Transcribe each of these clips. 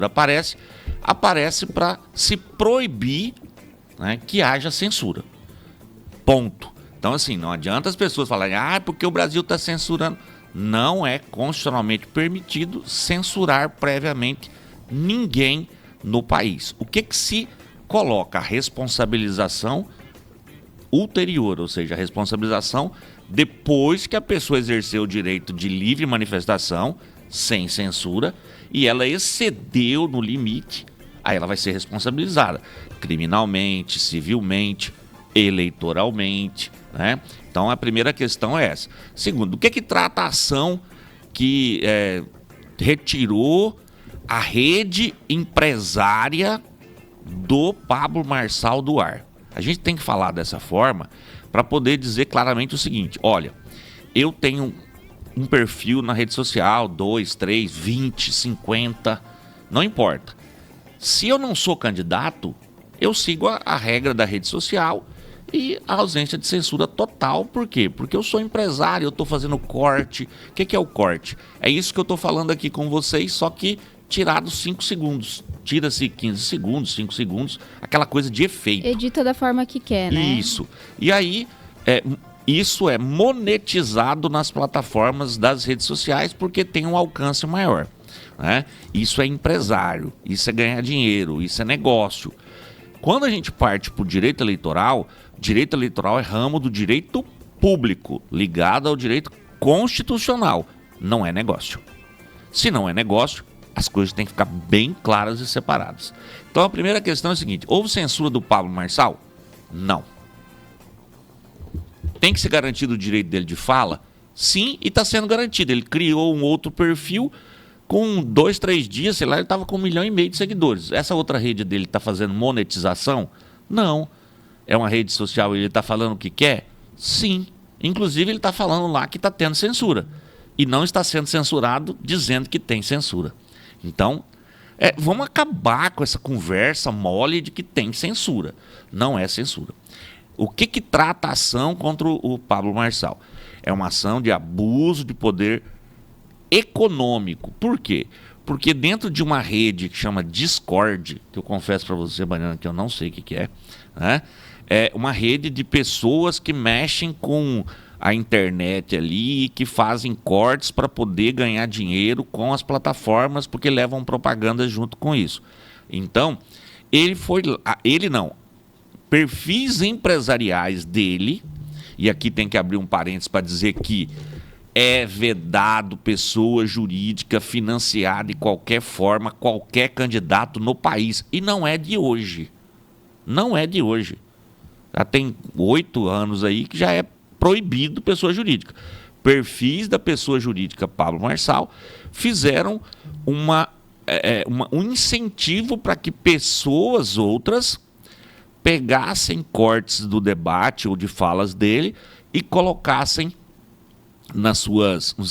aparece para se proibir, né, que haja censura. Ponto. Então, assim, não adianta as pessoas falarem, porque o Brasil está censurando. Não é constitucionalmente permitido censurar previamente ninguém no país. O que se coloca? A responsabilização ulterior, ou seja, a responsabilização depois que a pessoa exerceu o direito de livre manifestação, sem censura, e ela excedeu no limite, aí ela vai ser responsabilizada criminalmente, civilmente, eleitoralmente, né? Então a primeira questão é essa. Segundo, do que trata a ação que retirou a rede empresária do Pablo Marçal do ar? A gente tem que falar dessa forma para poder dizer claramente o seguinte: olha, eu tenho um perfil na rede social, 2, 3, 20, 50, não importa. Se eu não sou candidato, eu sigo a regra da rede social e a ausência de censura total. Por quê? Porque eu sou empresário, eu estou fazendo corte. O que é o corte? É isso que eu estou falando aqui com vocês, só que tirado 5 segundos. Tira-se 15 segundos, 5 segundos, aquela coisa de efeito. Edita da forma que quer, né? Isso. E aí, isso é monetizado nas plataformas das redes sociais porque tem um alcance maior, né? Isso é empresário, isso é ganhar dinheiro, isso é negócio. Quando a gente parte para o direito eleitoral é ramo do direito público, ligado ao direito constitucional. Não é negócio. Se não é negócio, as coisas têm que ficar bem claras e separadas. Então a primeira questão é a seguinte: houve censura do Pablo Marçal? Não. Tem que ser garantido o direito dele de fala? Sim, e está sendo garantido. Ele criou um outro perfil, com 2, 3 dias, sei lá, ele estava com 1,5 milhão de seguidores. Essa outra rede dele está fazendo monetização? Não. É uma rede social e ele está falando o que quer? Sim. Inclusive ele está falando lá que está tendo censura. E não está sendo censurado dizendo que tem censura. Então, vamos acabar com essa conversa mole de que tem censura. Não é censura. O que trata a ação contra o Pablo Marçal? É uma ação de abuso de poder econômico. Por quê? Porque dentro de uma rede que chama Discord, que eu confesso para você, Mariana, que eu não sei o que é, né? É uma rede de pessoas que mexem com a internet ali, que fazem cortes para poder ganhar dinheiro com as plataformas, porque levam propaganda junto com isso. Então, perfis empresariais dele, e aqui tem que abrir um parênteses para dizer que é vedado pessoa jurídica financiar de qualquer forma qualquer candidato no país. E não é de hoje. Não é de hoje. Já tem 8 anos aí que já é proibido pessoa jurídica. Perfis da pessoa jurídica Pablo Marçal fizeram um incentivo para que pessoas outras pegassem cortes do debate ou de falas dele e colocassem nos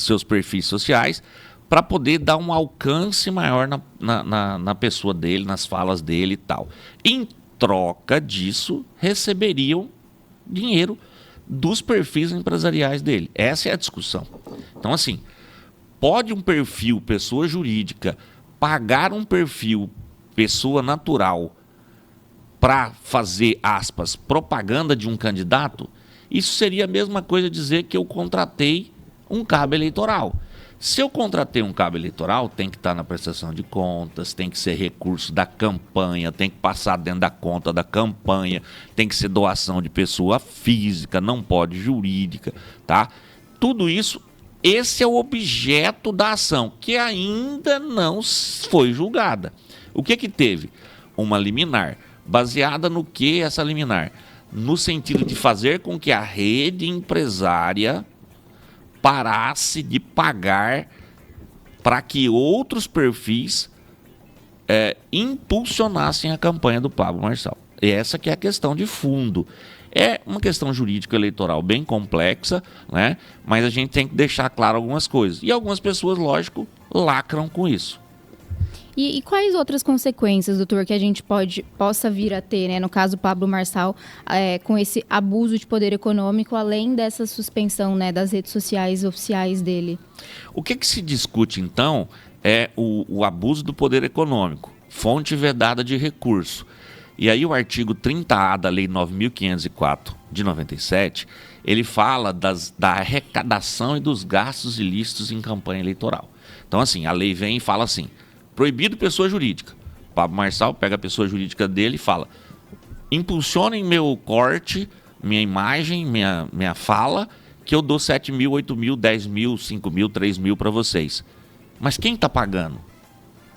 seus perfis sociais para poder dar um alcance maior na pessoa dele, nas falas dele e tal. Em troca disso, receberiam dinheiro dos perfis empresariais dele. Essa é a discussão. Então, assim, pode um perfil, pessoa jurídica, pagar um perfil, pessoa natural, para fazer, aspas, propaganda de um candidato? Isso seria a mesma coisa dizer que eu contratei um cabo eleitoral. Se eu contratei um cabo eleitoral, tem que estar na prestação de contas, tem que ser recurso da campanha, tem que passar dentro da conta da campanha, tem que ser doação de pessoa física, não pode jurídica, tá? Tudo isso, esse é o objeto da ação, que ainda não foi julgada. O que teve? Uma liminar. Baseada no que essa liminar? No sentido de fazer com que a rede empresária parasse de pagar para que outros perfis impulsionassem a campanha do Pablo Marçal. E essa que é a questão de fundo. É uma questão jurídico-eleitoral bem complexa, né? Mas a gente tem que deixar claro algumas coisas. E algumas pessoas, lógico, lacram com isso. E quais outras consequências, doutor, que a gente possa vir a ter, né, no caso Pablo Marçal, com esse abuso de poder econômico, além dessa suspensão, né, das redes sociais oficiais dele? O que se discute, então, é o abuso do poder econômico, fonte vedada de recurso. E aí o artigo 30A da Lei 9.504 de 97, ele fala da arrecadação e dos gastos ilícitos em campanha eleitoral. Então, assim, a lei vem e fala assim, proibido pessoa jurídica. O Pablo Marçal pega a pessoa jurídica dele e fala, impulsionem meu corte, minha imagem, minha fala, que eu dou 7 mil, 8 mil, 10 mil, 5 mil, 3 mil para vocês. Mas quem está pagando?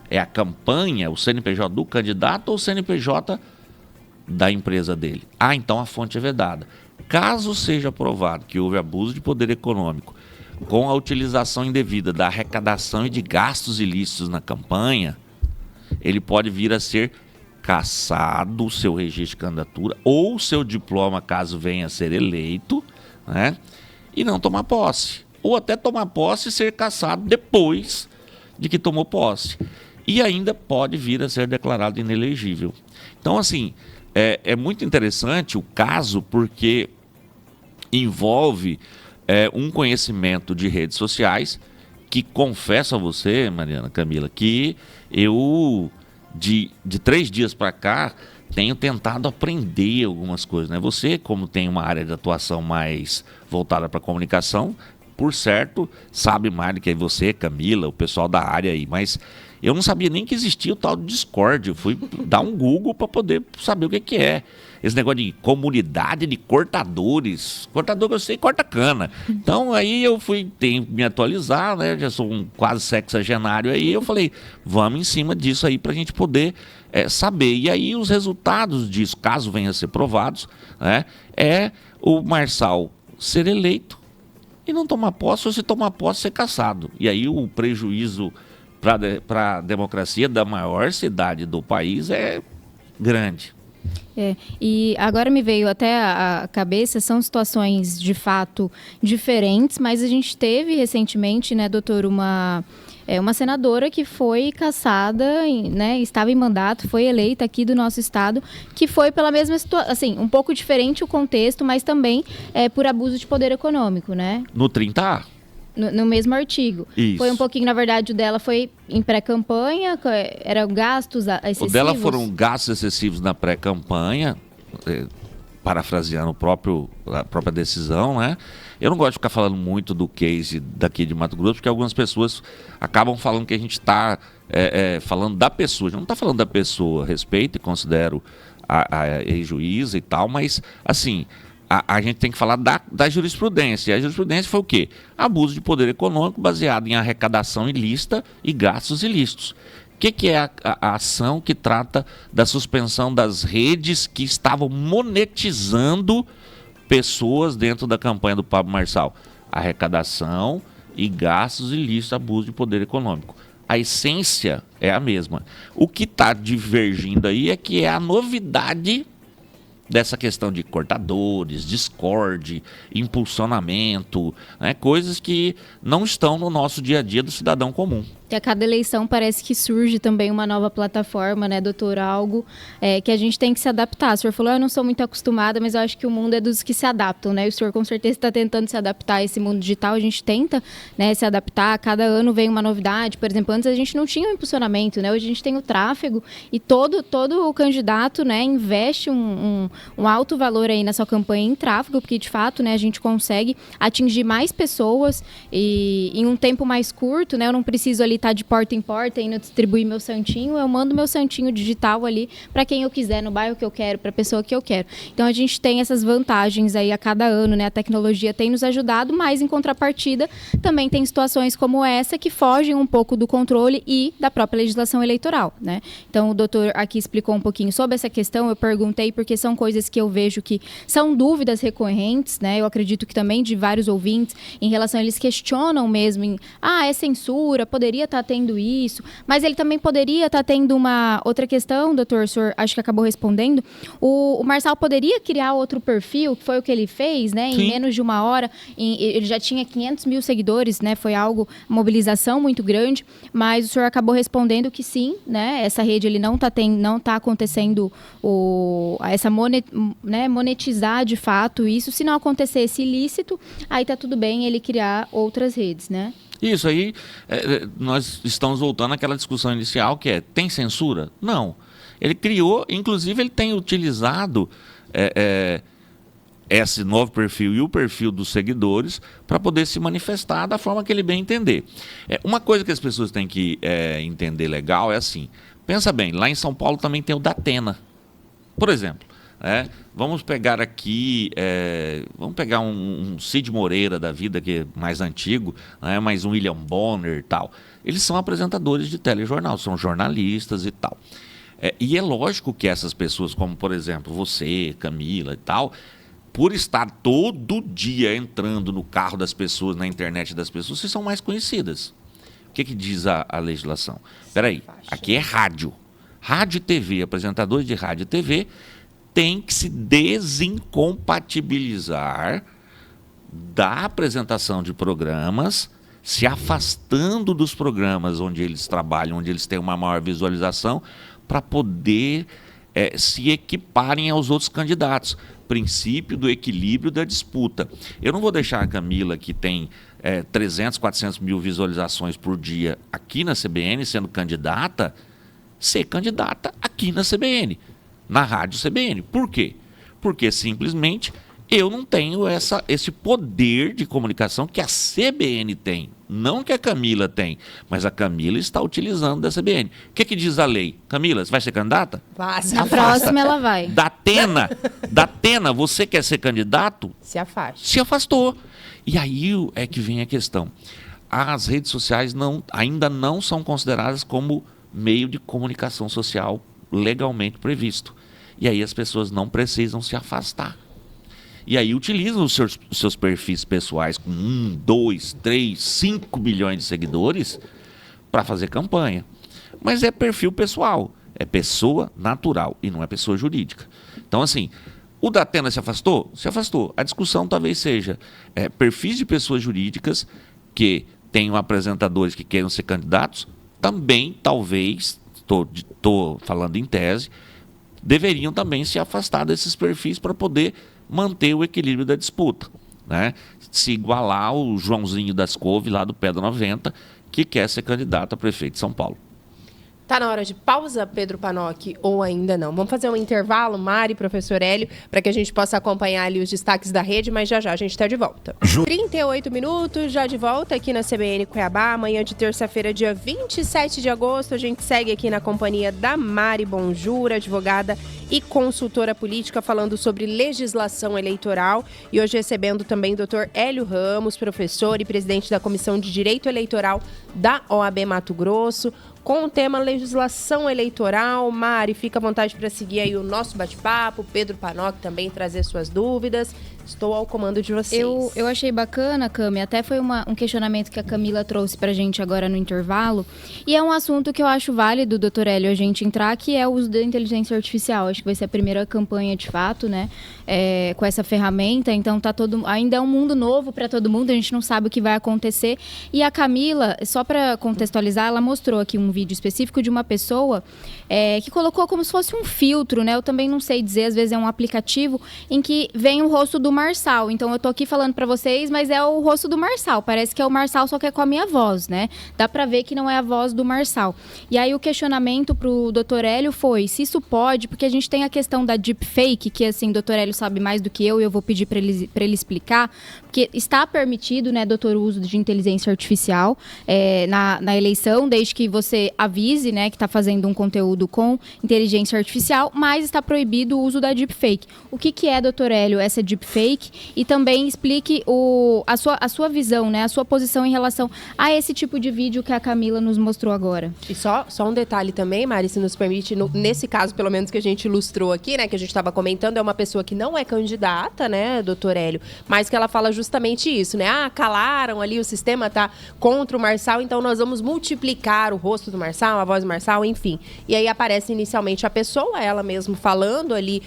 É a campanha, o CNPJ do candidato ou o CNPJ da empresa dele? Ah, então a fonte é vedada. Caso seja provado que houve abuso de poder econômico com a utilização indevida da arrecadação e de gastos ilícitos na campanha, ele pode vir a ser cassado o seu registro de candidatura ou o seu diploma, caso venha a ser eleito, né? E não tomar posse. Ou até tomar posse e ser cassado depois de que tomou posse. E ainda pode vir a ser declarado inelegível. Então, assim, é muito interessante o caso porque envolve um conhecimento de redes sociais que, confesso a você, Mariana, Camila, que eu, de 3 dias para cá, tenho tentado aprender algumas coisas, né? Você, como tem uma área de atuação mais voltada para a comunicação, por certo, sabe mais do que você, Camila, o pessoal da área aí, mas eu não sabia nem que existia o tal de Discord. Eu fui dar um Google para poder saber o que é. Esse negócio de comunidade de cortadores. Cortador que eu sei, corta cana. Então aí eu tenho que me atualizar, né? Já sou um quase sexagenário aí. Eu falei, vamos em cima disso aí para a gente poder saber. E aí os resultados disso, caso venha a ser provados, né? É o Marçal ser eleito e não tomar posse, ou se tomar posse ser cassado. E aí o prejuízo para a democracia da maior cidade do país é grande. E agora me veio até a cabeça, são situações de fato diferentes, mas a gente teve recentemente, né, doutor, uma senadora que foi cassada, né, estava em mandato, foi eleita aqui do nosso estado, que foi pela mesma situação, assim, um pouco diferente o contexto, mas também por abuso de poder econômico, né? No 30A. No mesmo artigo. Isso. Foi um pouquinho, na verdade, o dela foi em pré-campanha, eram gastos excessivos? O dela foram gastos excessivos na pré-campanha, parafraseando a própria decisão, né? Eu não gosto de ficar falando muito do case daqui de Mato Grosso, porque algumas pessoas acabam falando que a gente está falando da pessoa. A gente não está falando da pessoa, respeito e considero a ex-juíza e tal, mas, assim, a gente tem que falar da jurisprudência. E a jurisprudência foi o quê? Abuso de poder econômico baseado em arrecadação ilícita e gastos ilícitos. O que é a ação que trata da suspensão das redes que estavam monetizando pessoas dentro da campanha do Pablo Marçal? Arrecadação e gastos ilícitos, abuso de poder econômico. A essência é a mesma. O que está divergindo aí é que é a novidade dessa questão de cortadores, Discord, impulsionamento, né, coisas que não estão no nosso dia a dia do cidadão comum. E a cada eleição parece que surge também uma nova plataforma, né, doutor? Algo que a gente tem que se adaptar. O senhor falou, eu não sou muito acostumada, mas eu acho que o mundo é dos que se adaptam, né? O senhor com certeza está tentando se adaptar a esse mundo digital. A gente tenta, né, se adaptar. Cada ano vem uma novidade. Por exemplo, antes a gente não tinha o impulsionamento, né? Hoje a gente tem o tráfego e todo o candidato, né, investe um alto valor aí na sua campanha em tráfego, porque de fato, né, a gente consegue atingir mais pessoas e em um tempo mais curto, né? Eu não preciso ali estar de porta em porta, indo distribuir meu santinho, eu mando meu santinho digital ali para quem eu quiser, no bairro que eu quero, para a pessoa que eu quero. Então a gente tem essas vantagens aí a cada ano, né? A tecnologia tem nos ajudado, mas em contrapartida também tem situações como essa que fogem um pouco do controle e da própria legislação eleitoral, né? Então o doutor aqui explicou um pouquinho sobre essa questão, eu perguntei porque são coisas que eu vejo que são dúvidas recorrentes, né? Eu acredito que também de vários ouvintes, em relação, eles questionam mesmo é censura, poderia estar tendo isso, mas ele também poderia estar tendo uma outra questão, doutor, o senhor acho que acabou respondendo, o Marçal poderia criar outro perfil, que foi o que ele fez, né? Sim. Em menos de uma hora, ele já tinha 500 mil seguidores, né? Foi mobilização muito grande, mas o senhor acabou respondendo que sim, né? Essa rede ele não tá acontecendo monetizar de fato isso. Se não acontecer esse ilícito, aí tá tudo bem ele criar outras redes, né? Isso aí, nós estamos voltando àquela discussão inicial, que é, tem censura? Não. Ele criou, inclusive ele tem utilizado esse novo perfil e o perfil dos seguidores para poder se manifestar da forma que ele bem entender. Uma coisa que as pessoas têm que entender legal é assim, pensa bem, lá em São Paulo também tem o Datena, por exemplo. Vamos pegar aqui, vamos pegar um Cid Moreira da vida, que é mais antigo, mas um William Bonner e tal. Eles são apresentadores de telejornal, são jornalistas e tal. E é lógico que essas pessoas, como por exemplo você, Camila e tal, por estar todo dia entrando no carro das pessoas, na internet das pessoas, vocês são mais conhecidas. O que diz a legislação? Espera aí, aqui é rádio. Rádio e TV, apresentadores de rádio e TV têm que se desincompatibilizar da apresentação de programas, se afastando dos programas onde eles trabalham, onde eles têm uma maior visualização, para poder se equiparem aos outros candidatos. Princípio do equilíbrio da disputa. Eu não vou deixar a Camila, que tem 300, 400 mil visualizações por dia aqui na CBN, sendo candidata, ser candidata aqui na CBN, na rádio CBN. Por quê? Porque simplesmente eu não tenho esse poder de comunicação que a CBN tem. Não que a Camila tem, mas a Camila está utilizando da CBN. O que diz a lei? Camila, você vai ser candidata? Na próxima ela vai. Datena, você quer ser candidato? Se afaste. Se afastou. E aí é que vem a questão. As redes sociais ainda não são consideradas como meio de comunicação social legalmente previsto. E aí as pessoas não precisam se afastar. E aí utilizam os seus perfis pessoais com 1, 2, 3, 5 milhões de seguidores para fazer campanha. Mas é perfil pessoal, é pessoa natural e não é pessoa jurídica. Então, assim, o Datena se afastou? Se afastou. A discussão talvez seja perfis de pessoas jurídicas que tenham apresentadores que queiram ser candidatos, também, talvez, estou falando em tese, deveriam também se afastar desses perfis para poder manter o equilíbrio da disputa, né? Se igualar ao Joãozinho das Couve, lá do Pedra 90, que quer ser candidato a prefeito de São Paulo. Está na hora de pausa, Pedro Panocchi, ou ainda não? Vamos fazer um intervalo, Mari, professor Hélio, para que a gente possa acompanhar ali os destaques da rede, mas já a gente está de volta. 38 minutos, já de volta aqui na CBN Cuiabá, amanhã de terça-feira, dia 27 de agosto. A gente segue aqui na companhia da Mari Bonjura, advogada e consultora política, falando sobre legislação eleitoral. E hoje recebendo também o Dr. Hélio Ramos, professor e presidente da Comissão de Direito Eleitoral da OAB Mato Grosso, com o tema legislação eleitoral. Mari, fica à vontade para seguir aí o nosso bate-papo. Pedro Panocchi também trazer suas dúvidas. Estou ao comando de vocês. Eu achei bacana, Cami, até foi um questionamento que a Camila trouxe pra gente agora no intervalo, e é um assunto que eu acho válido, doutor Hélio, a gente entrar, que é o uso da inteligência artificial. Acho que vai ser a primeira campanha de fato, né, com essa ferramenta, então ainda é um mundo novo para todo mundo, a gente não sabe o que vai acontecer, e a Camila, só para contextualizar, ela mostrou aqui um vídeo específico de uma pessoa que colocou como se fosse um filtro, né, eu também não sei dizer, às vezes é um aplicativo em que vem o rosto do Marçal. Então eu tô aqui falando pra vocês, mas é o rosto do Marçal. Parece que é o Marçal, só que é com a minha voz, né? Dá pra ver que não é a voz do Marçal. E aí o questionamento pro Dr. Hélio foi se isso pode, porque a gente tem a questão da deepfake, que assim, o Dr. Hélio sabe mais do que eu, e eu vou pedir pra ele explicar, porque está permitido, né, doutor, o uso de inteligência artificial na eleição, desde que você avise, né, que tá fazendo um conteúdo com inteligência artificial, mas está proibido o uso da deepfake. O que é, Dr. Hélio, essa deepfake? E também explique a sua visão, né, a sua posição em relação a esse tipo de vídeo que a Camila nos mostrou agora. E só um detalhe também, Mari, se nos permite, nesse caso, pelo menos que a gente ilustrou aqui, né, que a gente estava comentando, é uma pessoa que não é candidata, né, doutor Hélio, mas que ela fala justamente isso, né, calaram ali, o sistema tá contra o Marçal, então nós vamos multiplicar o rosto do Marçal, a voz do Marçal, enfim. E aí aparece inicialmente a pessoa, ela mesmo falando ali,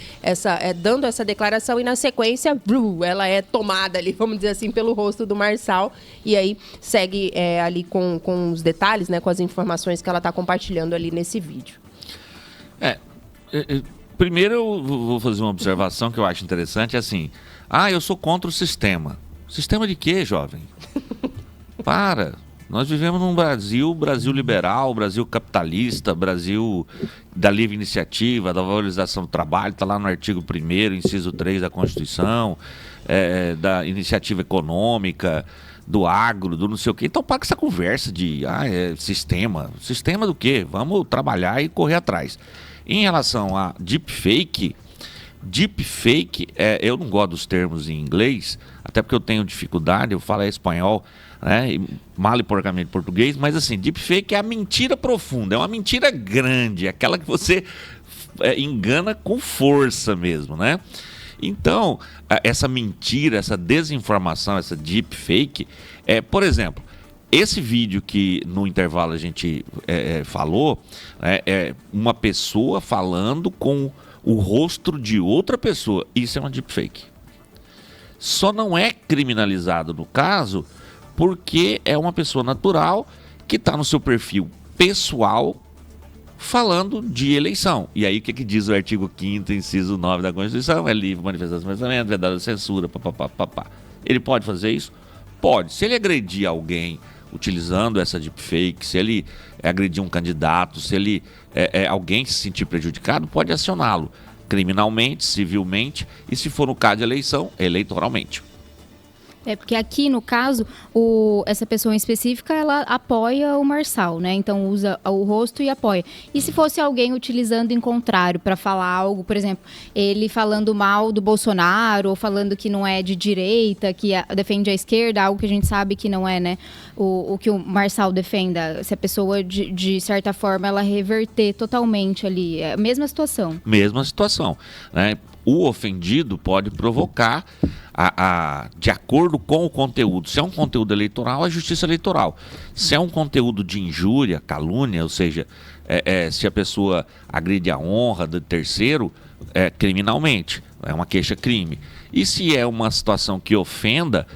dando essa declaração, e na sequência, ela é tomada ali, vamos dizer assim, pelo rosto do Marçal, e aí segue ali com os detalhes, né, com as informações que ela está compartilhando ali nesse vídeo. Primeiro eu vou fazer uma observação que eu acho interessante, assim, eu sou contra o sistema. Sistema de quê, jovem? Para, Nós vivemos num Brasil liberal, Brasil capitalista, Brasil da livre iniciativa, da valorização do trabalho, está lá no artigo 1º, inciso 3 da Constituição, da iniciativa econômica, do agro, do não sei o quê. Então paga essa conversa de sistema. Sistema do quê? Vamos trabalhar e correr atrás. Em relação a deepfake, eu não gosto dos termos em inglês, até porque eu tenho dificuldade, eu falo espanhol, né, mal e porcamente português, mas assim, deepfake é a mentira profunda, é uma mentira grande, aquela que você engana com força mesmo, né? Então, essa mentira, essa desinformação, essa deepfake, por exemplo, esse vídeo que no intervalo a gente falou, é uma pessoa falando com o rosto de outra pessoa. Isso é uma deepfake. Só não é criminalizado no caso porque é uma pessoa natural que está no seu perfil pessoal falando de eleição. E aí o que diz o artigo 5º, inciso 9 da Constituição? É livre manifestação de pensamento, vedada censura, papapá. Ele pode fazer isso? Pode. Se ele agredir alguém utilizando essa deepfake, se ele agredir um candidato, se ele alguém se sentir prejudicado, pode acioná-lo criminalmente, civilmente e, se for no caso de eleição, eleitoralmente. Porque aqui, no caso, essa pessoa em específica, ela apoia o Marçal, né? Então, usa o rosto e apoia. E se fosse alguém utilizando em contrário para falar algo, por exemplo, ele falando mal do Bolsonaro, ou falando que não é de direita, que defende a esquerda, algo que a gente sabe que não é, né? O que o Marçal defenda, se a pessoa, de certa forma, ela reverter totalmente ali, é a mesma situação. Mesma situação, né? O ofendido pode provocar, de acordo com o conteúdo. Se é um conteúdo eleitoral, a justiça eleitoral. Se é um conteúdo de injúria, calúnia, ou seja, se a pessoa agride a honra do terceiro, criminalmente. É uma queixa-crime. E se é uma situação que ofenda,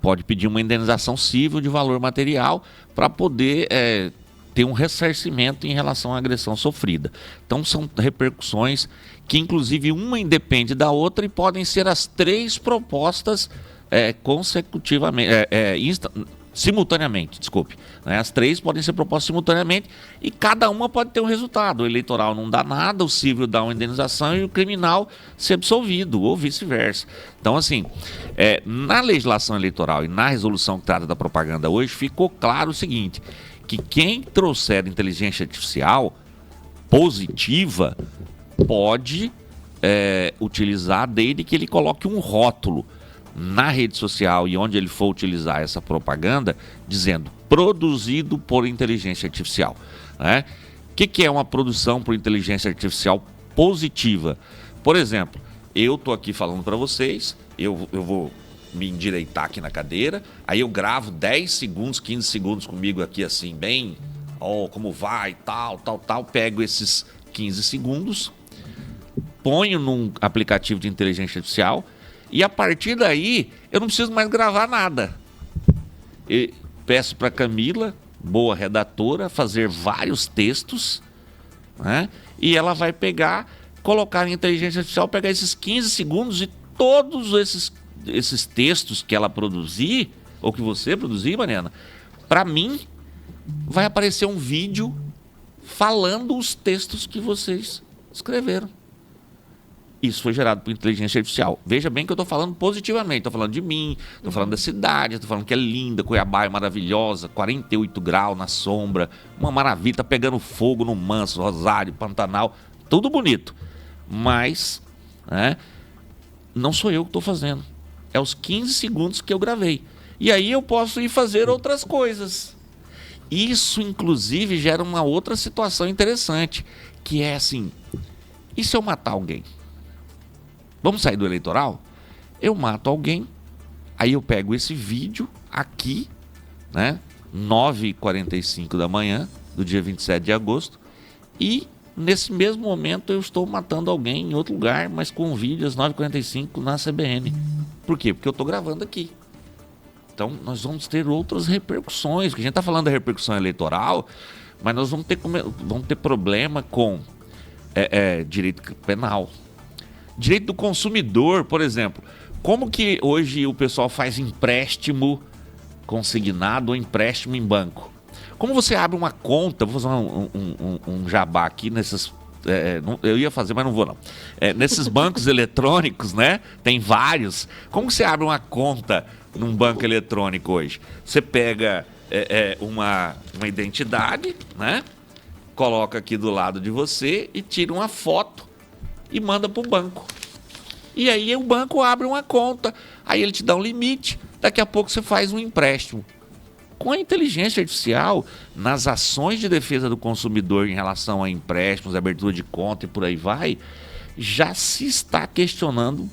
pode pedir uma indenização civil de valor material para poder ter um ressarcimento em relação à agressão sofrida. Então são repercussões que inclusive uma independe da outra e podem ser as três propostas consecutivamente, simultaneamente, desculpe. Né? As três podem ser propostas simultaneamente e cada uma pode ter um resultado. O eleitoral não dá nada, o civil dá uma indenização e o criminal ser absolvido, ou vice-versa. Então, assim, na legislação eleitoral e na resolução que trata da propaganda hoje, ficou claro o seguinte, que quem trouxer inteligência artificial positiva pode utilizar, desde que ele coloque um rótulo na rede social e onde ele for utilizar essa propaganda, dizendo produzido por inteligência artificial. Né? O que é uma produção por inteligência artificial positiva? Por exemplo, eu estou aqui falando para vocês, eu vou me endireitar aqui na cadeira, aí eu gravo 10 segundos, 15 segundos comigo aqui assim, bem, como vai, tal, pego esses 15 segundos, ponho num aplicativo de inteligência artificial e a partir daí eu não preciso mais gravar nada. E peço para Camila, boa redatora, fazer vários textos, né? E ela vai colocar em inteligência artificial, pegar esses 15 segundos e todos esses textos que ela produzir, ou que você produzir, Mariana, para mim vai aparecer um vídeo falando os textos que vocês escreveram. Isso foi gerado por inteligência artificial. Veja bem que eu estou falando positivamente. Estou falando de mim, estou falando da cidade, estou falando que é linda, Cuiabá é maravilhosa, 48 graus na sombra, uma maravilha, tá pegando fogo no Manso, Rosário, Pantanal, tudo bonito. Mas, né, não sou eu que estou fazendo. É os 15 segundos que eu gravei. E aí eu posso ir fazer outras coisas. Isso, inclusive, gera uma outra situação interessante, que é assim, e se eu matar alguém? Vamos sair do eleitoral? Eu mato alguém, aí eu pego esse vídeo aqui, né, 9h45 da manhã, do dia 27 de agosto, e nesse mesmo momento eu estou matando alguém em outro lugar, mas com vídeo às 9h45 na CBN. Por quê? Porque eu estou gravando aqui. Então nós vamos ter outras repercussões, porque a gente está falando da repercussão eleitoral, mas nós vamos ter problema com direito penal. Direito do consumidor, por exemplo. Como que hoje o pessoal faz empréstimo consignado ou empréstimo em banco. Como você abre uma conta, vou fazer um jabá aqui nesses... eu ia fazer, mas não vou não. Nesses bancos eletrônicos, né? Tem vários. Como você abre uma conta num banco eletrônico hoje? Você pega uma identidade, né? Coloca aqui do lado de você e tira uma foto e manda para o banco. E aí o banco abre uma conta, aí ele te dá um limite, daqui a pouco você faz um empréstimo. Com a inteligência artificial, nas ações de defesa do consumidor em relação a empréstimos, abertura de conta e por aí vai, já se está questionando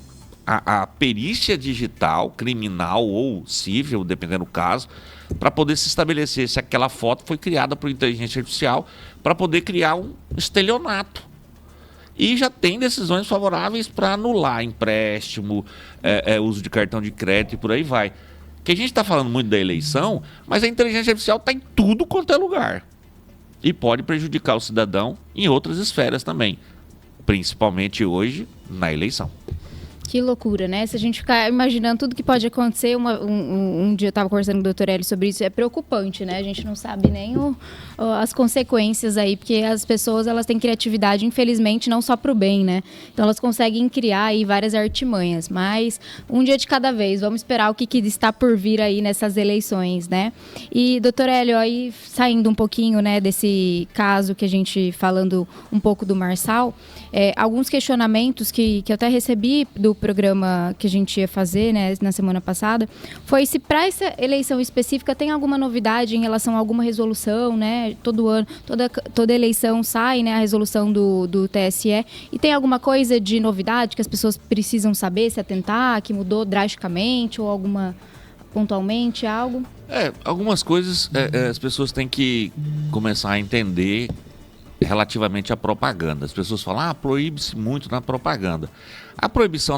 a perícia digital, criminal ou civil, dependendo do caso, para poder se estabelecer se aquela foto foi criada por inteligência artificial, para poder criar um estelionato. E já tem decisões favoráveis para anular empréstimo, uso de cartão de crédito e por aí vai. Que a gente está falando muito da eleição, mas a inteligência artificial está em tudo quanto é lugar. E pode prejudicar o cidadão em outras esferas também. Principalmente hoje, na eleição. Que loucura, né? Se a gente ficar imaginando tudo que pode acontecer, um dia eu estava conversando com o Dr. Hélio sobre isso, é preocupante, né? A gente não sabe nem as consequências aí, porque as pessoas, elas têm criatividade, infelizmente, não só para o bem, né? Então elas conseguem criar aí várias artimanhas, mas um dia de cada vez, vamos esperar o que está por vir aí nessas eleições, né? E, Dr. Hélio, aí saindo um pouquinho, né, desse caso que a gente, falando um pouco do Marçal, alguns questionamentos que eu até recebi do programa que a gente ia fazer, né, na semana passada, foi se para essa eleição específica tem alguma novidade em relação a alguma resolução, né? Todo ano, toda eleição sai, né, a resolução do TSE, e tem alguma coisa de novidade que as pessoas precisam saber, se atentar, que mudou drasticamente ou alguma pontualmente, algo? Algumas coisas as pessoas têm que começar a entender relativamente à propaganda. As pessoas falam, proíbe-se muito na propaganda. A proibição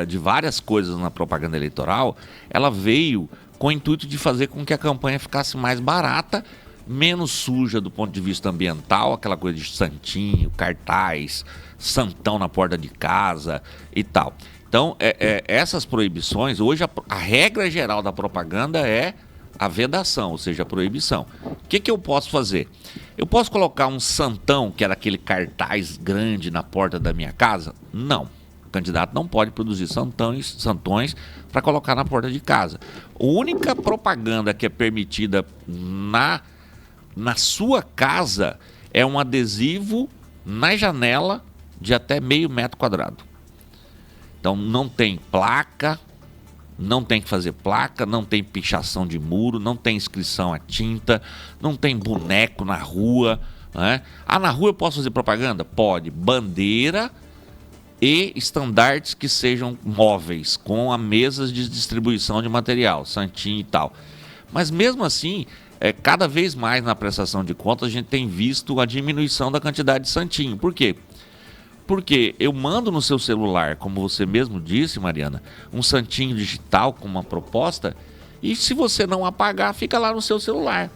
de várias coisas na propaganda eleitoral, ela veio com o intuito de fazer com que a campanha ficasse mais barata, menos suja do ponto de vista ambiental, aquela coisa de santinho, cartaz, santão na porta de casa e tal. Então, essas proibições, hoje a regra geral da propaganda é a vedação, ou seja, a proibição. O que eu posso fazer? Eu posso colocar um santão, que era aquele cartaz grande na porta da minha casa? Não. O candidato não pode produzir santões para colocar na porta de casa. A única propaganda que é permitida na sua casa é um adesivo na janela de até meio metro quadrado. Então não tem placa, não tem que fazer placa, não tem pichação de muro, não tem inscrição a tinta, não tem boneco na rua, né? Na rua eu posso fazer propaganda? Pode. Bandeira e estandartes que sejam móveis, com a mesas de distribuição de material, santinho e tal. Mas mesmo assim, cada vez mais na prestação de contas, a gente tem visto a diminuição da quantidade de santinho. Por quê? Porque eu mando no seu celular, como você mesmo disse, Mariana, um santinho digital com uma proposta, e se você não apagar, fica lá no seu celular.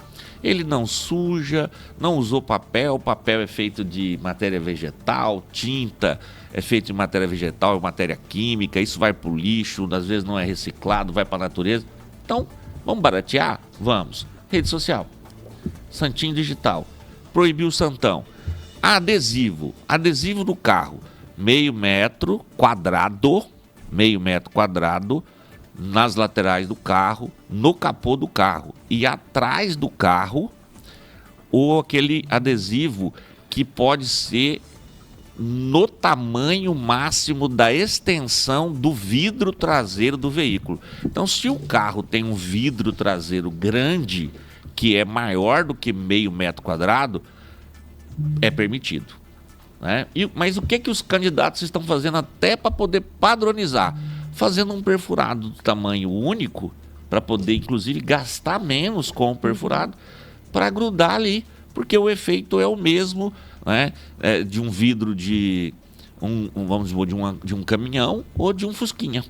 Ele não suja, não usou papel, o papel é feito de matéria vegetal, tinta é feito de matéria vegetal, é matéria química, isso vai para o lixo, às vezes não é reciclado, vai para a natureza. Então, vamos baratear? Vamos. Rede social, santinho digital, proibiu o santão. Adesivo do carro, meio metro quadrado nas laterais do carro, no capô do carro e atrás do carro, ou aquele adesivo que pode ser no tamanho máximo da extensão do vidro traseiro do veículo. Então, se o carro tem um vidro traseiro grande, que é maior do que meio metro quadrado, é permitido, né? Mas o que os candidatos estão fazendo até para poder padronizar? Fazendo um perfurado do tamanho único, para poder, inclusive, gastar menos com o perfurado, para grudar ali, porque o efeito é o mesmo, né? De um vidro de um caminhão ou de um fusquinha.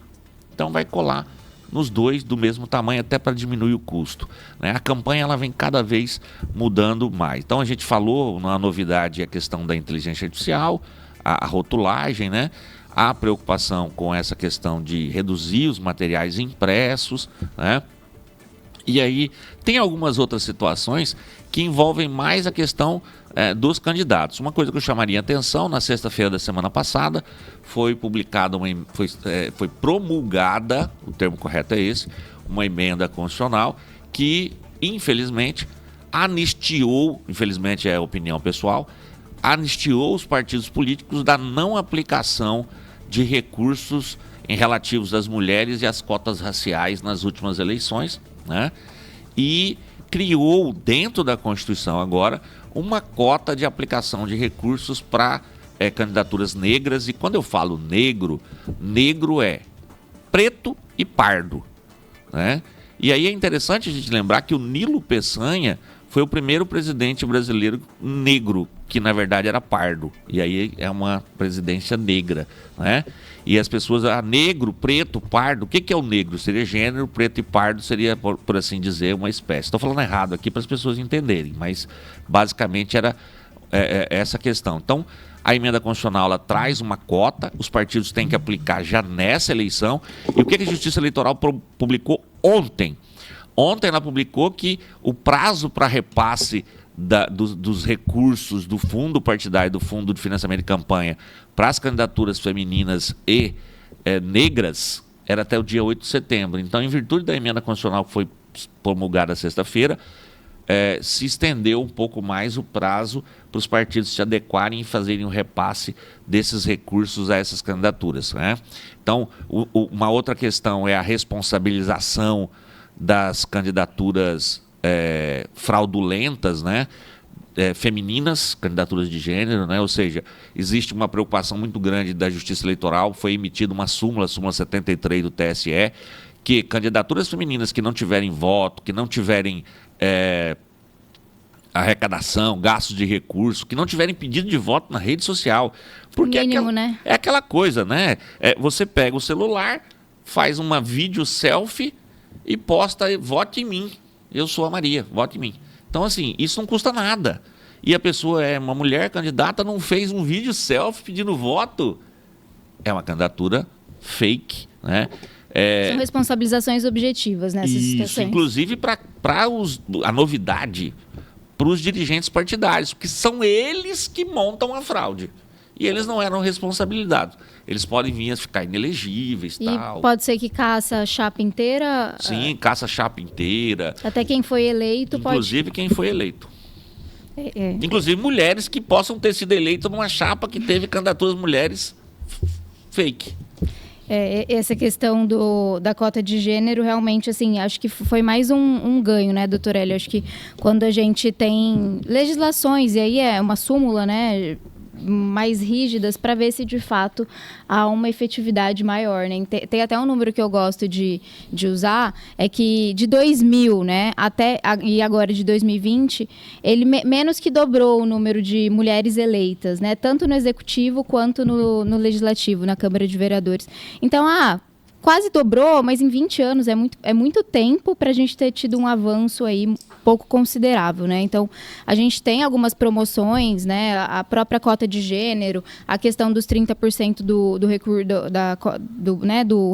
Então vai colar nos dois do mesmo tamanho, até para diminuir o custo, né? A campanha ela vem cada vez mudando mais. Então a gente falou, na novidade, a questão da inteligência artificial, a rotulagem, né? A preocupação com essa questão de reduzir os materiais impressos, né? E aí tem algumas outras situações que envolvem mais a questão dos candidatos. Uma coisa que eu chamaria a atenção, na sexta-feira da semana passada, foi publicada, foi promulgada, o termo correto é esse, uma emenda constitucional que, infelizmente, anistiou, infelizmente é a opinião pessoal, anistiou os partidos políticos da não aplicação de recursos relativos às mulheres e às cotas raciais nas últimas eleições, né? E criou dentro da Constituição agora uma cota de aplicação de recursos para candidaturas negras. E quando eu falo negro, negro é preto e pardo, né? E aí é interessante a gente lembrar que o Nilo Peçanha foi o primeiro presidente brasileiro negro, que na verdade era pardo. E aí é uma presidência negra, né? E as pessoas, negro, preto, pardo, o que é o negro? Seria gênero, preto e pardo seria, por assim dizer, uma espécie. Estou falando errado aqui para as pessoas entenderem, mas basicamente era essa questão. Então, a emenda constitucional ela traz uma cota, os partidos têm que aplicar já nessa eleição. E o que a Justiça Eleitoral publicou ontem? Ontem ela publicou que o prazo para repasse dos recursos do fundo partidário, do fundo de financiamento de campanha para as candidaturas femininas e negras era até o dia 8 de setembro. Então, em virtude da emenda constitucional que foi promulgada sexta-feira, se estendeu um pouco mais o prazo para os partidos se adequarem e fazerem o repasse desses recursos a essas candidaturas, né? Então, uma outra questão é a responsabilização das candidaturas fraudulentas, né? Femininas, candidaturas de gênero, né? Ou seja, existe uma preocupação muito grande da Justiça Eleitoral, foi emitida uma súmula 73 do TSE, que candidaturas femininas que não tiverem voto, que não tiverem arrecadação, gastos de recurso, que não tiverem pedido de voto na rede social. Porque mínimo, né? É aquela coisa, né? Você pega o celular, faz uma vídeo selfie e posta, vote em mim, eu sou a Maria, vote em mim. Então, assim, isso não custa nada. E a pessoa uma mulher candidata, não fez um vídeo selfie pedindo voto. É uma candidatura fake, né? São responsabilizações objetivas nessas situações. Inclusive para a novidade para os dirigentes partidários, porque são eles que montam a fraude. E eles não eram responsabilizados. Eles podem vir a ficar inelegíveis e tal. Pode ser que caça a chapa inteira? Sim, caça a chapa inteira. Até quem foi eleito Inclusive quem foi eleito. Inclusive mulheres que possam ter sido eleitas numa chapa que teve candidaturas mulheres fake. Essa questão da cota de gênero, realmente, assim, acho que foi mais um ganho, né, doutor Hélio? Acho que quando a gente tem legislações, e aí é uma súmula, né, mais rígidas para ver se de fato há uma efetividade maior, né? Tem até um número que eu gosto de usar, é que de 2000, né, e agora de 2020, ele menos que dobrou o número de mulheres eleitas, né, tanto no executivo quanto no legislativo, na Câmara de Vereadores. Então, quase dobrou, mas em 20 anos é muito tempo para a gente ter tido um avanço aí pouco considerável, né? Então, a gente tem algumas promoções, né? A própria cota de gênero, a questão dos 30% do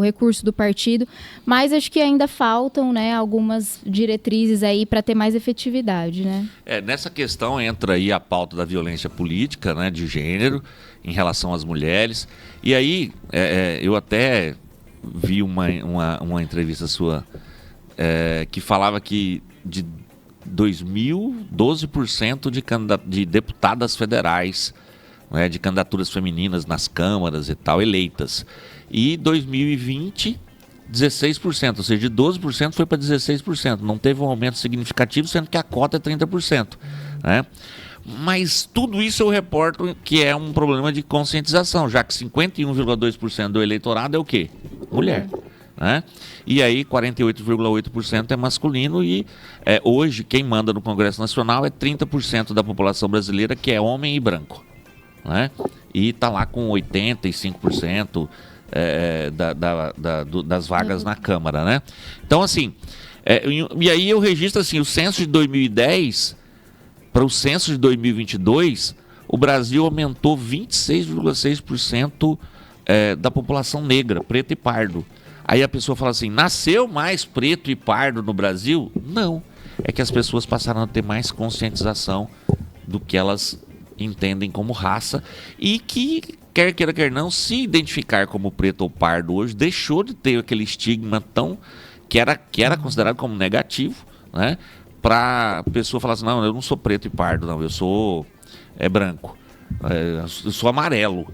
recurso do partido, mas acho que ainda faltam, né, algumas diretrizes aí para ter mais efetividade, né? Nessa questão entra aí a pauta da violência política, né, de gênero em relação às mulheres. E aí, eu até vi uma entrevista sua que falava que de 2000, 12% de deputadas federais, né, de candidaturas femininas nas câmaras e tal, eleitas. E 2020, 16%, ou seja, de 12% foi para 16%. Não teve um aumento significativo, sendo que a cota é 30%. Né? Mas tudo isso eu reporto que é um problema de conscientização, já que 51,2% do eleitorado é o quê? Mulher. Né? E aí 48,8% é masculino e hoje quem manda no Congresso Nacional é 30% da população brasileira, que é homem e branco. Né? E está lá com 85% das vagas na Câmara. Né? Então, assim, e aí eu registro assim, o censo de 2010... Para o censo de 2022, o Brasil aumentou 26,6% da população negra, preto e pardo. Aí a pessoa fala assim, nasceu mais preto e pardo no Brasil? Não. É que as pessoas passaram a ter mais conscientização do que elas entendem como raça e que, quer queira, quer não, se identificar como preto ou pardo hoje, deixou de ter aquele estigma tão que era considerado como negativo, né? Para a pessoa falar assim, não, eu não sou preto e pardo, não, eu sou branco, eu sou amarelo,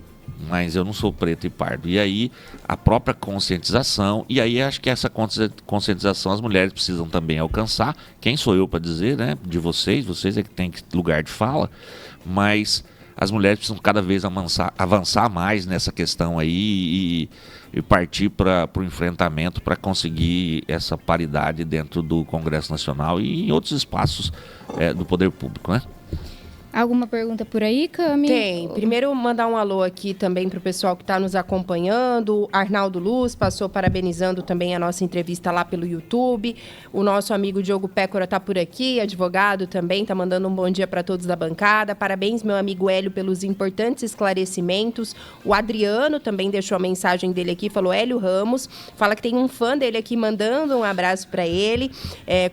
mas eu não sou preto e pardo. E aí a própria conscientização, e aí acho que essa conscientização as mulheres precisam também alcançar. Quem sou eu para dizer, né? De vocês é que tem lugar de fala, mas as mulheres precisam cada vez avançar mais nessa questão aí e partir para o enfrentamento para conseguir essa paridade dentro do Congresso Nacional e em outros espaços do poder público, né? Alguma pergunta por aí, Cami? Tem. Primeiro, mandar um alô aqui também para o pessoal que está nos acompanhando. Arnaldo Luz passou parabenizando também a nossa entrevista lá pelo YouTube. O nosso amigo Diogo Pécora está por aqui, advogado também, está mandando um bom dia para todos da bancada. Parabéns, meu amigo Hélio, pelos importantes esclarecimentos. O Adriano também deixou a mensagem dele aqui, falou Hélio Ramos, fala que tem um fã dele aqui mandando um abraço para ele,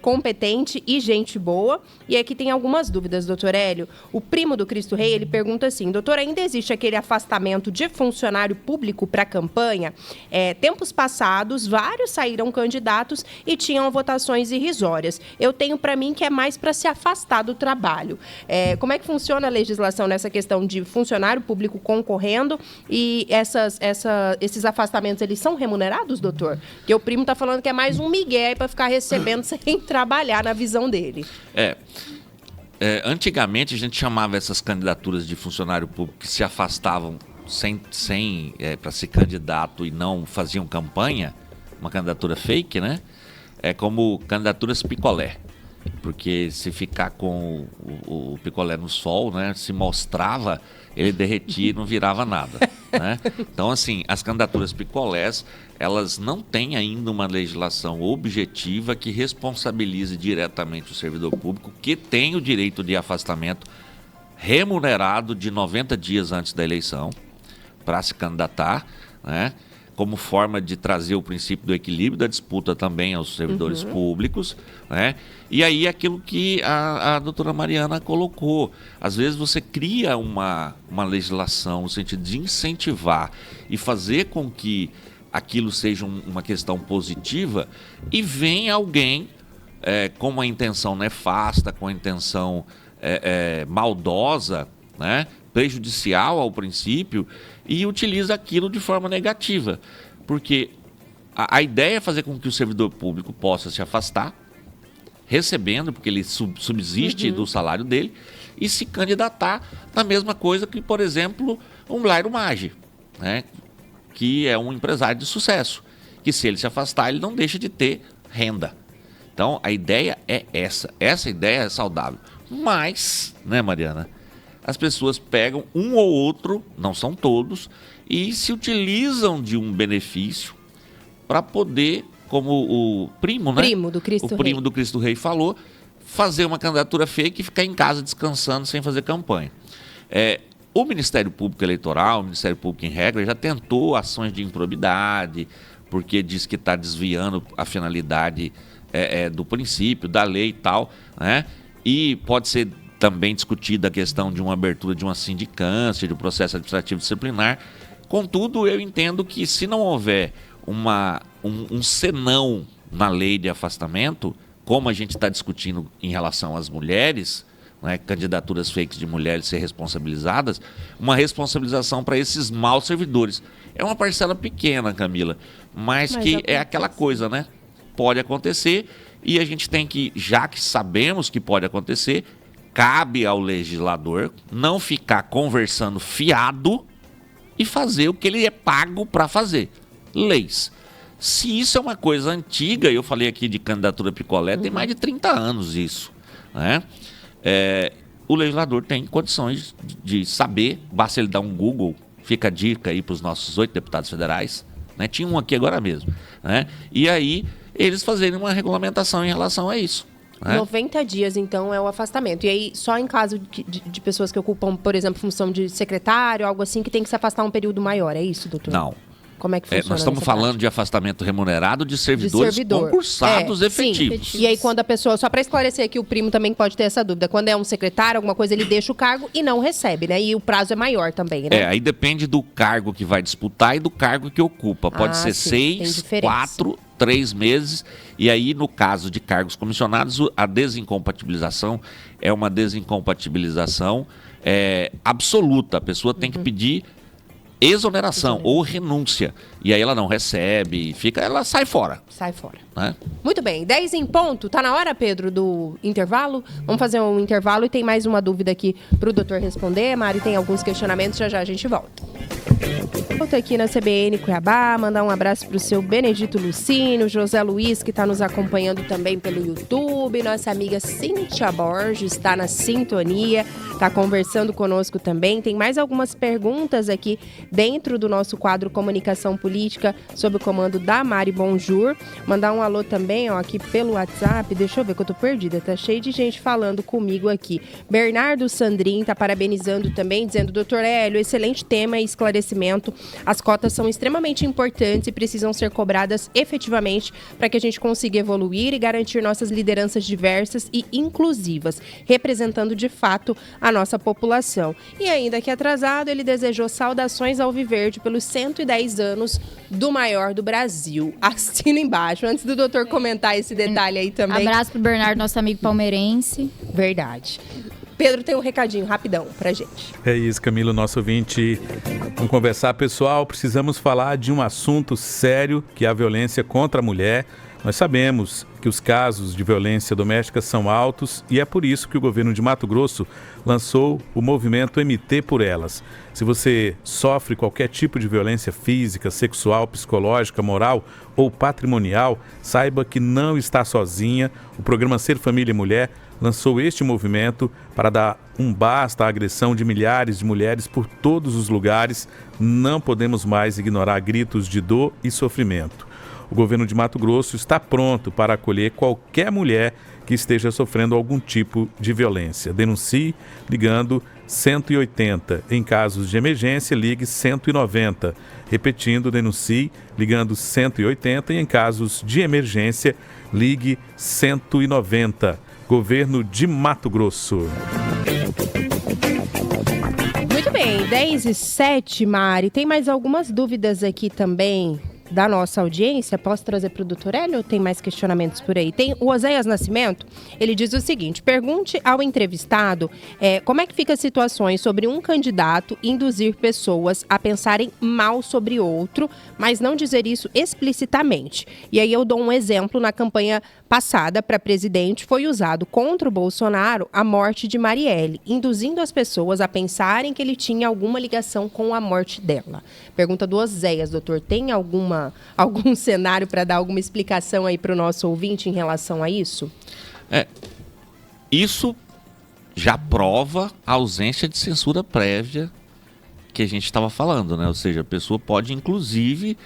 competente e gente boa. E aqui tem algumas dúvidas, doutor Hélio. O primo do Cristo Rei, ele pergunta assim, doutor, ainda existe aquele afastamento de funcionário público para a campanha? Tempos passados, vários saíram candidatos e tinham votações irrisórias. Eu tenho para mim que é mais para se afastar do trabalho. Como é que funciona a legislação nessa questão de funcionário público concorrendo e esses afastamentos, eles são remunerados, doutor? Porque o primo está falando que é mais um migué para ficar recebendo sem trabalhar na visão dele. Antigamente a gente chamava essas candidaturas de funcionário público que se afastavam para ser candidato e não faziam campanha, uma candidatura fake, né? Como candidaturas picolé, porque se ficar com o picolé no sol, né, se mostrava, ele derretia e não virava nada, né? Então, assim, as candidaturas picolés, elas não têm ainda uma legislação objetiva que responsabilize diretamente o servidor público que tem o direito de afastamento remunerado de 90 dias antes da eleição para se candidatar, né? Como forma de trazer o princípio do equilíbrio da disputa também aos servidores públicos, né? E aí aquilo que a doutora Mariana colocou, às vezes você cria uma legislação no sentido de incentivar e fazer com que aquilo seja uma questão positiva e vem alguém com uma intenção nefasta, com uma intenção maldosa, né? Prejudicial ao princípio e utiliza aquilo de forma negativa, porque a ideia é fazer com que o servidor público possa se afastar, recebendo, porque ele subsiste do salário dele, e se candidatar na mesma coisa que, por exemplo, um Blairo Maggi, né? Que é um empresário de sucesso, que se ele se afastar, ele não deixa de ter renda. Então, a ideia é essa ideia é saudável. Mas, né, Mariana, as pessoas pegam um ou outro, não são todos, e se utilizam de um benefício para poder, como o primo, né? O primo do Cristo Rei falou, fazer uma candidatura fake e ficar em casa descansando sem fazer campanha. O Ministério Público Eleitoral, o Ministério Público em regra, já tentou ações de improbidade, porque diz que está desviando a finalidade do princípio, da lei e tal, né? E pode ser também discutida a questão de uma abertura de uma sindicância, de um processo administrativo disciplinar. Contudo, eu entendo que se não houver um senão na lei de afastamento, como a gente está discutindo em relação às mulheres, né, candidaturas fakes de mulheres ser responsabilizadas, uma responsabilização para esses maus servidores. É uma parcela pequena, Camila, mas que é aquela coisa, né? Pode acontecer e a gente tem que, já que sabemos que pode acontecer, cabe ao legislador não ficar conversando fiado e fazer o que ele é pago para fazer. Leis. Se isso é uma coisa antiga, eu falei aqui de candidatura picolé, tem mais de 30 anos isso, né? O legislador tem condições de saber, basta ele dar um Google, fica a dica aí para os nossos 8 deputados federais, né? Tinha um aqui agora mesmo, né? E aí eles fazerem uma regulamentação em relação a isso. 90 dias, então, é o afastamento. E aí, só em caso de pessoas que ocupam, por exemplo, função de secretário, algo assim, que tem que se afastar um período maior, é isso, doutor? Não. Como é que funciona? Nós estamos falando de afastamento remunerado de servidores concursados efetivos. Sim. E aí quando a pessoa, só para esclarecer aqui, o primo também pode ter essa dúvida, quando é um secretário, alguma coisa, ele deixa o cargo e não recebe, né? E o prazo é maior também, né? Aí depende do cargo que vai disputar e do cargo que ocupa. Pode ser 6, 4, 3 meses. E aí, no caso de cargos comissionados, a desincompatibilização é uma desincompatibilização absoluta. A pessoa tem que pedir exoneração ou renúncia. E aí ela não recebe, ela sai fora. Sai fora. Né? Muito bem, 10 em ponto. Tá na hora, Pedro, do intervalo? Vamos fazer um intervalo e tem mais uma dúvida aqui pro doutor responder. Mari tem alguns questionamentos, já a gente volta. Volto aqui na CBN Cuiabá, mandar um abraço pro seu Benedito Lucínio, José Luiz, que está nos acompanhando também pelo YouTube, nossa amiga Cíntia Borges está na sintonia, está conversando conosco também. Tem mais algumas perguntas aqui dentro do nosso quadro Comunicação Política, sob o comando da Mari Bonjour. Mandar um alô também, aqui pelo WhatsApp, deixa eu ver que eu tô perdida, tá cheio de gente falando comigo aqui. Bernardo Sandrin tá parabenizando também, dizendo: doutor Hélio, excelente tema e esclarecimento. As cotas são extremamente importantes e precisam ser cobradas efetivamente para que a gente consiga evoluir e garantir nossas lideranças diversas e inclusivas, representando de fato a nossa população. E ainda que atrasado, ele desejou saudações ao Alviverde pelos 110 anos do maior do Brasil. Assina embaixo, antes do doutor comentar esse detalhe aí também. Abraço pro Bernardo, nosso amigo palmeirense. Verdade. Pedro tem um recadinho rapidão pra gente. É isso, Camilo, nosso ouvinte. Vamos conversar, pessoal. Precisamos falar de um assunto sério, que é a violência contra a mulher. Nós sabemos que os casos de violência doméstica são altos e é por isso que o governo de Mato Grosso lançou o movimento MT por Elas. Se você sofre qualquer tipo de violência física, sexual, psicológica, moral ou patrimonial, saiba que não está sozinha. O programa Ser Família e Mulher lançou este movimento para dar um basta à agressão de milhares de mulheres por todos os lugares. Não podemos mais ignorar gritos de dor e sofrimento. O governo de Mato Grosso está pronto para acolher qualquer mulher que esteja sofrendo algum tipo de violência. Denuncie ligando 180. Em casos de emergência, ligue 190. Repetindo, denuncie ligando 180 e em casos de emergência, ligue 190. Governo de Mato Grosso. Muito bem, 10h07, Mari. Tem mais algumas dúvidas aqui também da nossa audiência. Posso trazer para o doutor Hélio ou tem mais questionamentos por aí? Tem o Oséias Nascimento, ele diz o seguinte: pergunte ao entrevistado como é que fica situações sobre um candidato induzir pessoas a pensarem mal sobre outro, mas não dizer isso explicitamente. E aí eu dou um exemplo. Na campanha passada para presidente foi usado contra o Bolsonaro a morte de Marielle, induzindo as pessoas a pensarem que ele tinha alguma ligação com a morte dela. Pergunta do Oséias, doutor, tem algum cenário para dar alguma explicação aí para o nosso ouvinte em relação a isso? Isso já prova a ausência de censura prévia que a gente estava falando, né? Ou seja, a pessoa pode, inclusive,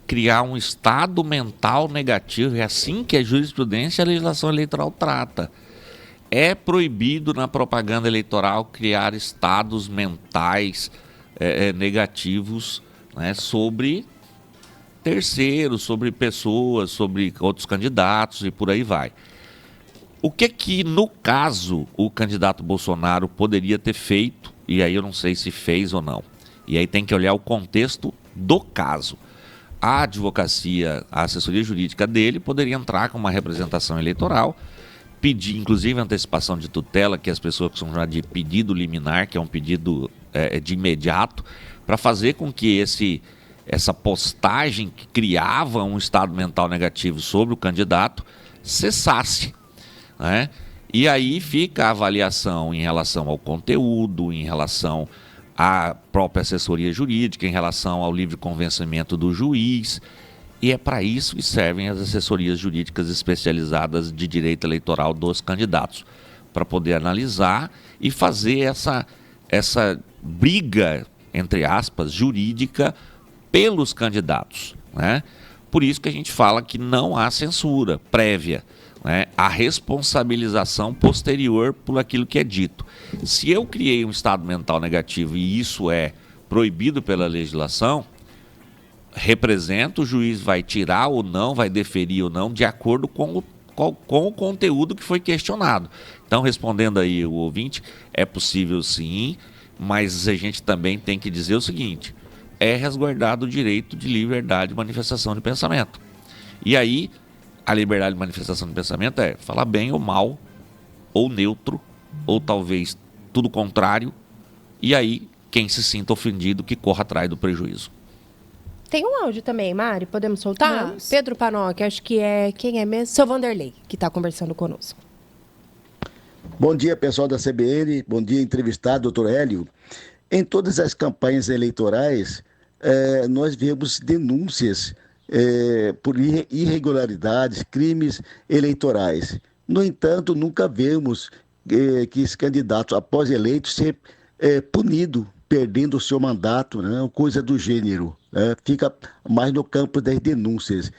criar um estado mental negativo. É assim que a jurisprudência e a legislação eleitoral trata. É proibido na propaganda eleitoral criar estados mentais negativos, né, sobre terceiros, sobre pessoas, sobre outros candidatos e por aí vai. O que no caso, o candidato Bolsonaro poderia ter feito, e aí eu não sei se fez ou não. E aí tem que olhar o contexto do caso. A advocacia, a assessoria jurídica dele poderia entrar com uma representação eleitoral, pedir inclusive antecipação de tutela, que as pessoas costumam chamar de pedido liminar, que é um pedido de imediato, para fazer com que essa postagem que criava um estado mental negativo sobre o candidato cessasse, né? E aí fica a avaliação em relação ao conteúdo, em relação à própria assessoria jurídica, em relação ao livre convencimento do juiz. E é para isso que servem as assessorias jurídicas especializadas de direito eleitoral dos candidatos, para poder analisar e fazer essa briga, entre aspas, jurídica pelos candidatos, né? Por isso que a gente fala que não há censura prévia, né? A responsabilização posterior por aquilo que é dito. Se eu criei um estado mental negativo e isso é proibido pela legislação, representa, o juiz vai tirar ou não, vai deferir ou não, de acordo com o conteúdo que foi questionado. Então, respondendo aí o ouvinte, é possível sim, mas a gente também tem que dizer o seguinte: é resguardado o direito de liberdade de manifestação de pensamento. E aí, a liberdade de manifestação de pensamento é falar bem ou mal, ou neutro, ou talvez tudo contrário, e aí quem se sinta ofendido que corra atrás do prejuízo. Tem um áudio também, Mari, podemos soltar? Vamos. Pedro Panoc, acho que é, quem é mesmo? Seu Vanderlei, que está conversando conosco. Bom dia, pessoal da CBN, bom dia, entrevistado, doutor Hélio. Em todas as campanhas eleitorais, nós vemos denúncias por irregularidades, crimes eleitorais. No entanto, nunca vemos que esse candidato, após eleito, ser punido, perdendo o seu mandato, né? Coisa do gênero. Fica mais no campo das denúncias.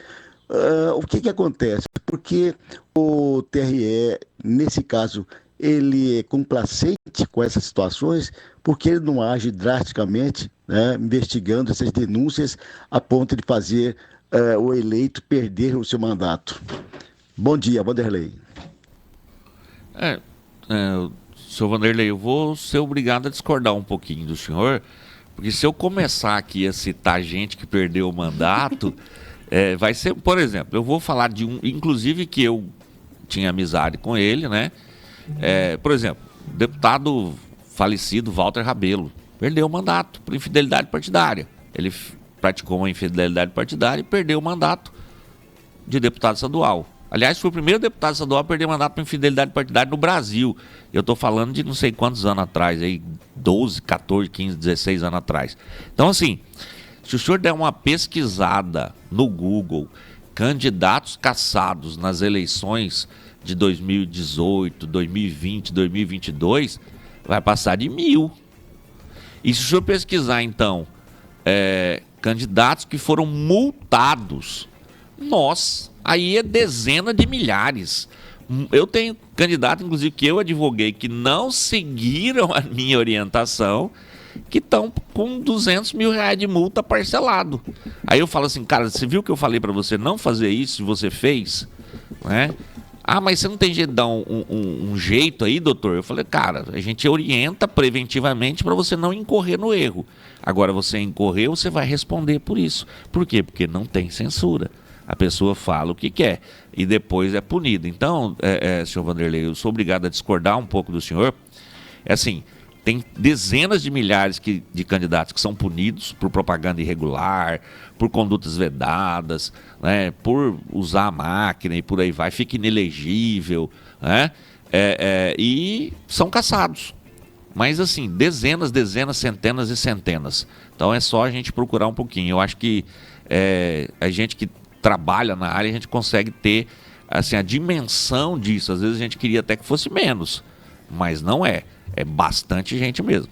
O que acontece? Porque o TRE, nesse caso, ele é complacente com essas situações, porque ele não age drasticamente, né, investigando essas denúncias a ponto de fazer o eleito perder o seu mandato. Bom dia, Vanderlei. Senhor Vanderlei, eu vou ser obrigado a discordar um pouquinho do senhor, porque se eu começar aqui a citar gente que perdeu o mandato, vai ser, por exemplo, eu vou falar de um, inclusive, que eu tinha amizade com ele, né? Por exemplo, o deputado falecido Walter Rabelo perdeu o mandato por infidelidade partidária. Ele praticou uma infidelidade partidária e perdeu o mandato de deputado estadual. Aliás, foi o primeiro deputado estadual a perder mandato por infidelidade partidária no Brasil. Eu estou falando de não sei quantos anos atrás, aí 12, 14, 15, 16 anos atrás. Então, assim, se o senhor der uma pesquisada no Google, candidatos caçados nas eleições de 2018, 2020, 2022, vai passar de 1.000. E se o senhor pesquisar, então, candidatos que foram multados, aí é dezena de milhares. Eu tenho candidato, inclusive, que eu advoguei, que não seguiram a minha orientação, que estão com 200 mil reais de multa parcelado. Aí eu falo assim, cara, você viu que eu falei para você não fazer isso e você fez? Né? Ah, mas você não tem jeito de dar um jeito aí, doutor? Eu falei, cara, a gente orienta preventivamente para você não incorrer no erro. Agora, você incorreu, você vai responder por isso. Por quê? Porque não tem censura. A pessoa fala o que quer e depois é punida. Então, senhor Vanderlei, eu sou obrigado a discordar um pouco do senhor. Assim, tem dezenas de milhares de candidatos que são punidos por propaganda irregular, por condutas vedadas, né, por usar a máquina e por aí vai, fica inelegível, né, e são caçados. Mas assim, dezenas, centenas e centenas. Então é só a gente procurar um pouquinho. Eu acho que a gente que trabalha na área, a gente consegue ter assim, a dimensão disso. Às vezes a gente queria até que fosse menos, mas não é. É bastante gente mesmo.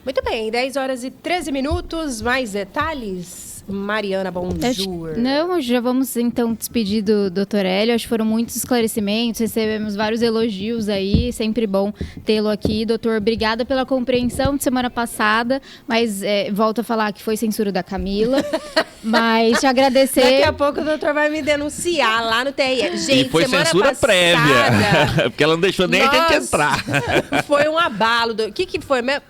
Muito bem, 10 horas e 13 minutos. Mais detalhes? Mariana, bonjour. Não, já vamos então despedir do Dr. Hélio. Acho que foram muitos esclarecimentos, recebemos vários elogios aí, sempre bom tê-lo aqui. Doutor, obrigada pela compreensão de semana passada, mas volto a falar que foi censura da Camila, mas te agradecer. Daqui a pouco o doutor vai me denunciar lá no TRE. Gente, e foi censura prévia, porque ela não deixou nem a gente entrar. Foi um abalo. O que foi mesmo?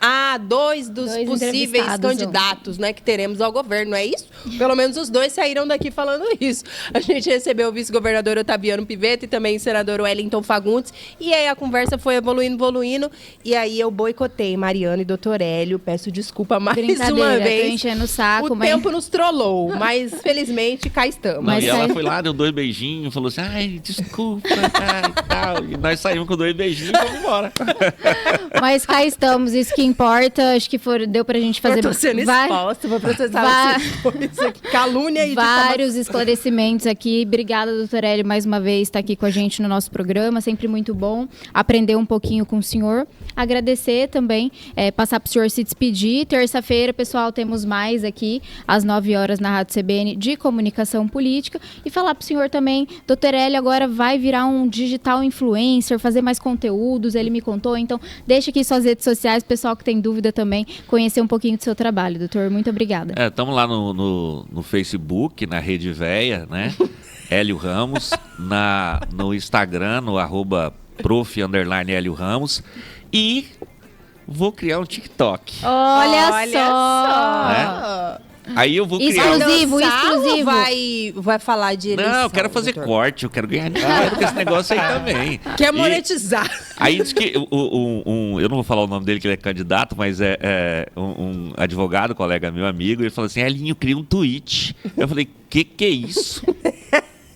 Dois dos possíveis candidatos, né, que teremos ao governo, não é isso? Pelo menos os dois saíram daqui falando isso. A gente recebeu o vice-governador Otaviano Pivetta e também o senador Wellington Fagundes. E aí a conversa foi evoluindo. E aí eu boicotei Mariana e doutor Hélio. Peço desculpa mais uma vez. Tô enchendo o saco. O tempo nos trollou, mas felizmente cá estamos. Não, e ela foi lá, deu 2 beijinhos, falou assim, ai, desculpa, e tal. E nós saímos com 2 beijinhos e vamos embora. Mas cá estamos, isso que importa. Acho que deu pra gente fazer... Eu tô sendo exposta, vou processar isso aqui. Calúnia e vários esclarecimentos aqui. Obrigada, doutor Hélio, mais uma vez estar aqui com a gente no nosso programa. Sempre muito bom aprender um pouquinho com o senhor. Agradecer também, passar para o senhor se despedir. Terça-feira, pessoal, temos mais aqui, às 9 horas na Rádio CBN de Comunicação Política. E falar para o senhor também, doutor Hélio agora vai virar um digital influencer, fazer mais conteúdos, ele me contou. Então, deixa aqui suas redes sociais, pessoal que tem dúvida também, conhecer um pouquinho do seu trabalho, doutor. Muito obrigada. Estamos lá no no Facebook, na Rede Véia, né? Hélio Ramos, no Instagram, no @prof_Hélio Ramos, e vou criar um TikTok. Olha só! Né? Aí eu vou criar... Exclusivo. Vai falar de eleição, Não, eu quero fazer corte, eu quero ganhar dinheiro com esse negócio aí também. Quer monetizar. Aí diz que eu não vou falar o nome dele, que ele é candidato, mas é um advogado, colega meu, amigo, ele falou assim: Elinho, cria um tweet. Eu falei, que é isso?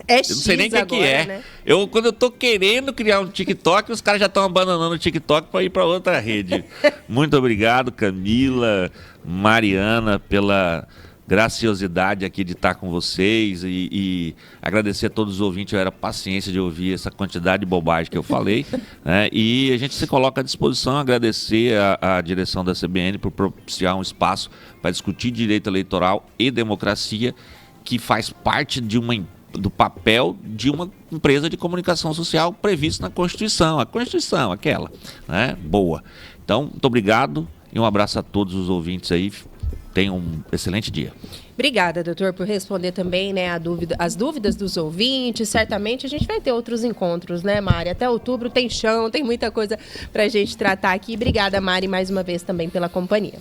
Eu não sei nem o que é. Né? Quando eu tô querendo criar um TikTok, os caras já estão abandonando o TikTok para ir para outra rede. Muito obrigado, Camila, Mariana, pela graciosidade aqui de estar com vocês e agradecer a todos os ouvintes. Eu era paciência de ouvir essa quantidade de bobagem que eu falei, né? E a gente se coloca à disposição, agradecer a direção da CBN por propiciar um espaço para discutir direito eleitoral e democracia, que faz parte do papel de uma empresa de comunicação social previsto na Constituição. A Constituição, aquela, né? Boa. Então, muito obrigado e um abraço a todos os ouvintes aí. Tenham um excelente dia. Obrigada, doutor, por responder também, né, as dúvidas dos ouvintes. Certamente a gente vai ter outros encontros, né, Mari? Até outubro tem chão, tem muita coisa para a gente tratar aqui. Obrigada, Mari, mais uma vez também pela companhia.